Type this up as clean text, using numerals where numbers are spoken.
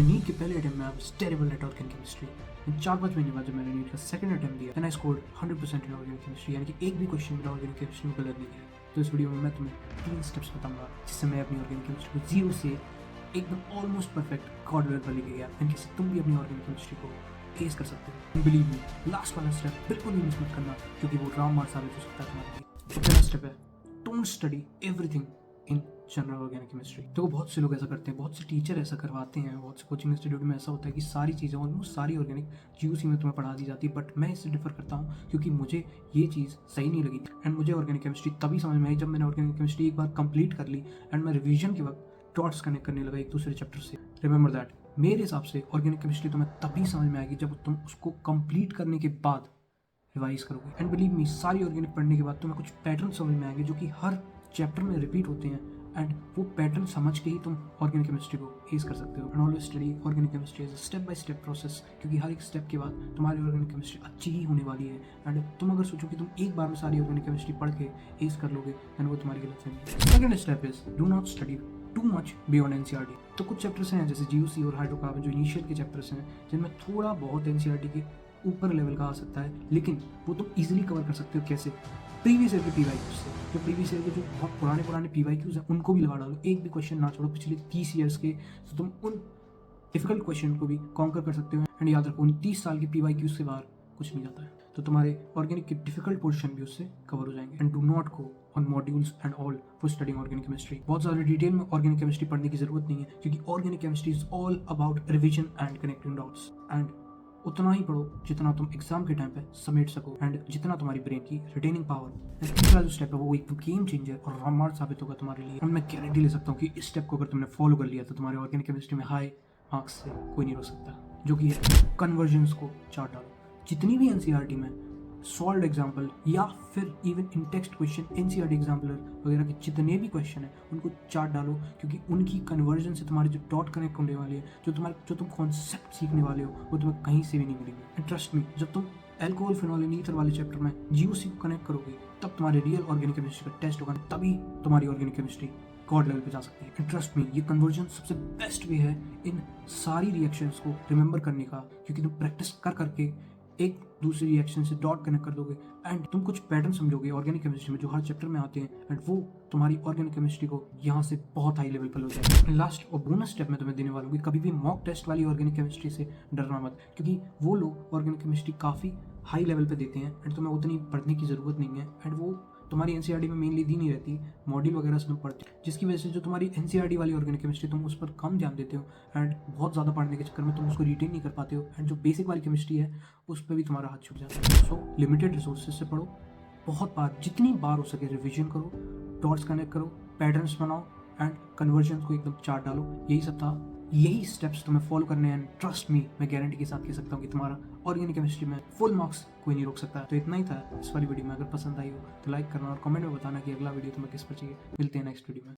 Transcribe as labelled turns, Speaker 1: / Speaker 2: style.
Speaker 1: NEET के पहले attempt में I was terrible at organic chemistry. 4-5 महीने बाद जब मैंने नीट का सेकंड अटेम्प्ट दिया, then I scored 100% in organic chemistry, यानी कि एक भी क्वेश्चन मेरा ऑर्गेनिक केमिस्ट्री में गलत नहीं गया। तो इस वीडियो में मैं तुम्हें 3 स्टेप्स बताऊंगा जिससे मैं अपनी ऑर्गेनिक केमिस्ट्री को 0 से एकदम ऑलमोस्ट परफेक्ट गॉड लेवल पर लेके गया, एंड कैसे तुम भी अपनी ऑर्गेनिक केमिस्ट्री को फेस कर सकते हो। बिलीव मी, लास्ट वाला स्टेप बिल्कुल भी मिस मत करना, क्योंकि वो रामबाण साबित हो सकता है तुम्हारे लिए। तो पहला स्टेप है, don't study everything in general organic chemistry. तो बहुत से लोग ऐसा करते हैं, बहुत से टीचर ऐसा करवाते हैं, बहुत से कोचिंग इंस्टीट्यूट में ऐसा होता है कि सारी चीज़ें ऑलमोस्ट सारी ऑर्गेनिक जीयूसी में तुम्हें पढ़ा दी जाती है, बट मैं इससे डिफर करता हूँ क्योंकि मुझे ये चीज़ सही नहीं लगी। एंड मुझे ऑर्गेनिक केमिस्ट्री तभी समझ में आई जब मैंने ऑर्गेनिक केमिस्ट्री एक बार कंप्लीट कर ली एंड मैं रिवीजन के वक्त डॉट्स कनेक्ट करने लगा एक दूसरे चैप्टर से। रिमेंबर दैट, मेरे हिसाब से ऑर्गेनिक केमिस्ट्री तुम्हें तभी समझ में आएगी जब तुम उसको कंप्लीट करने के बाद रिवाइज करोगे। एंड बिलीव मी, सारी ऑर्गेनिक पढ़ने के बाद तुम्हें कुछ पैटर्न समझ में आएंगे जो कि हर चैप्टर में रिपीट होते हैं, एंड वो पैटर्न समझ के ही तुम ऑर्गेनिक केमिस्ट्री को फेस कर सकते हो। And always study organic chemistry as a step by step process, क्योंकि हर एक स्टेप के बाद तुम्हारी ऑर्गेनिक केमिस्ट्री अच्छी ही होने वाली है। एंड तुम अगर सोचो कि तुम एक बार में सारी ऑर्गेनिक केमिस्ट्री पढ़ के फेस कर लोगे, एंड वो तुम्हारी गलतफहमी है। Second step is do not study too much beyond NCERT. तो कुछ चैप्टर्स हैं जैसे जीयूसी और हाइड्रोकार्बन जो इनिशियल के चैप्टर्स हैं, जिनमें थोड़ा बहुत एनसीईआरटी के ऊपर लेवल का आ सकता है, लेकिन वो तुम इजीली कवर कर सकते हो। कैसे? प्रीवियस ईयर के पीवाईक्यूज से। जो प्रीवियस ईयर के जो बहुत पुराने पीवाईक्यूज हैं उनको भी लगा डालो, एक भी क्वेश्चन ना छोड़ो पिछले 30 ईयर्स के, तो तुम उन डिफिकल्ट क्वेश्चन को भी कॉन्कर कर सकते हो। एंड याद रखो, 29 साल के पीवाईक्यूज से बाहर कुछ नहीं जाता है, तो तुम्हारे ऑर्गेनिक के डिफिकल्ट पोर्शन भी उससे कवर हो जाएंगे। And do not go on modules and all for studying organic chemistry. बहुत ज़्यादा डिटेल में ऑर्गेनिक केमिस्ट्री पढ़ने की जरूरत नहीं है, क्योंकि organic chemistry is all about revision and connecting dots. And उतना ही पढ़ो जितना तुम एग्जाम के टाइम पे समेट सको, एंड जितना तुम्हारी ब्रेन की रिटेनिंग पावर। तीसरा जो स्टेप है वो एक गेम चेंजर और रामबाण साबित होगा तुम्हारे लिए। मैं गारंटी ले सकता हूँ कि इस स्टेप को अगर तुमने फॉलो कर लिया तो तुम्हारे ऑर्गेनिक केमिस्ट्री में हाई मार्क्स से कोई नहीं रोक सकता, जो कि है कन्वर्जन्स को चार्ट डालो। जितनी भी एनसीईआरटी में सॉल्व एग्जाम्पल या फिर even in text question NCERT exemplar वगैरह के जितने भी क्वेश्चन हैं उनको चार्ट डालो, क्योंकि उनकी कन्वर्जन से तुम्हारे जो डॉट कनेक्ट होने वाली है, जो तुम कॉन्सेप्ट सीखने वाले हो, वो तुम्हें कहीं से भी नहीं मिलेंगे। एंड ट्रस्ट मी, जब तुम एल्कोहल फिनॉल एंड ईथर वाले चैप्टर में जीयूसी को कनेक्ट करोगे, तब तुम्हारे रियल ऑर्गेनिक केमिस्ट्री का टेस्ट होगा, तभी तुम्हारी ऑर्गेनिक केमिस्ट्री गॉड लेवल पे जा सकती है। एंड ट्रस्ट मी, ये कन्वर्जन सबसे बेस्ट वे है इन सारी रिएक्शंस को रिमेंबर करने का, क्योंकि तुम प्रैक्टिस कर करके एक दूसरी रिएक्शन से डॉट कनेक्ट कर दोगे, एंड तुम कुछ पैटर्न समझोगे ऑर्गेनिक केमिस्ट्री में जो हर चैप्टर में आते हैं, एंड वो तुम्हारी ऑर्गेनिक केमिस्ट्री को यहाँ से बहुत हाई लेवल पर ले जाएगा। लास्ट और बोनस स्टेप मैं तुम्हें देने वाला हूँ कि कभी भी मॉक टेस्ट वाली ऑर्गेनिक केमिस्ट्री से डरना मत, क्योंकि वो लोग ऑर्गेनिक केमिस्ट्री काफ़ी हाई लेवल पे देते हैं, एंड तुम्हें उतनी पढ़ने की ज़रूरत नहीं है, एंड वो तुम्हारी एनसीईआरटी में मेनली दी नहीं रहती, मॉड्यूल वगैरह से तुम पढ़ते हो, जिसकी वजह से जो तुम्हारी एनसीईआरटी वाली ऑर्गेनिक केमिस्ट्री तुम उस पर कम ध्यान देते हो, एंड बहुत ज़्यादा पढ़ने के चक्कर में तुम उसको रिटेन नहीं कर पाते हो, एंड जो बेसिक वाली केमिस्ट्री है उस पर भी तुम्हारा हाथ छूट जाता है। सो लिमिटेड रिसोर्सेज से पढ़ो, बहुत बार जितनी बार हो सके रिविजन करो, डॉट्स कनेक्ट करो, पैटर्न्स बनाओ, एंड कन्वर्जन को एकदम चार्ट डालो। यही सब था, यही स्टेप्स तुम्हें फॉलो करने हैं, एंड ट्रस्ट मी, मैं गारंटी के साथ कह सकता हूँ कि तुम्हारा ऑर्गेनिक केमिस्ट्री में फुल मार्क्स कोई नहीं रोक सकता है। तो इतना ही था इस वाली वीडियो में। अगर पसंद आई हो तो लाइक करना और कमेंट में बताना कि अगला वीडियो तुम्हें किस पर चाहिए। मिलते हैं नेक्स्ट वीडियो में।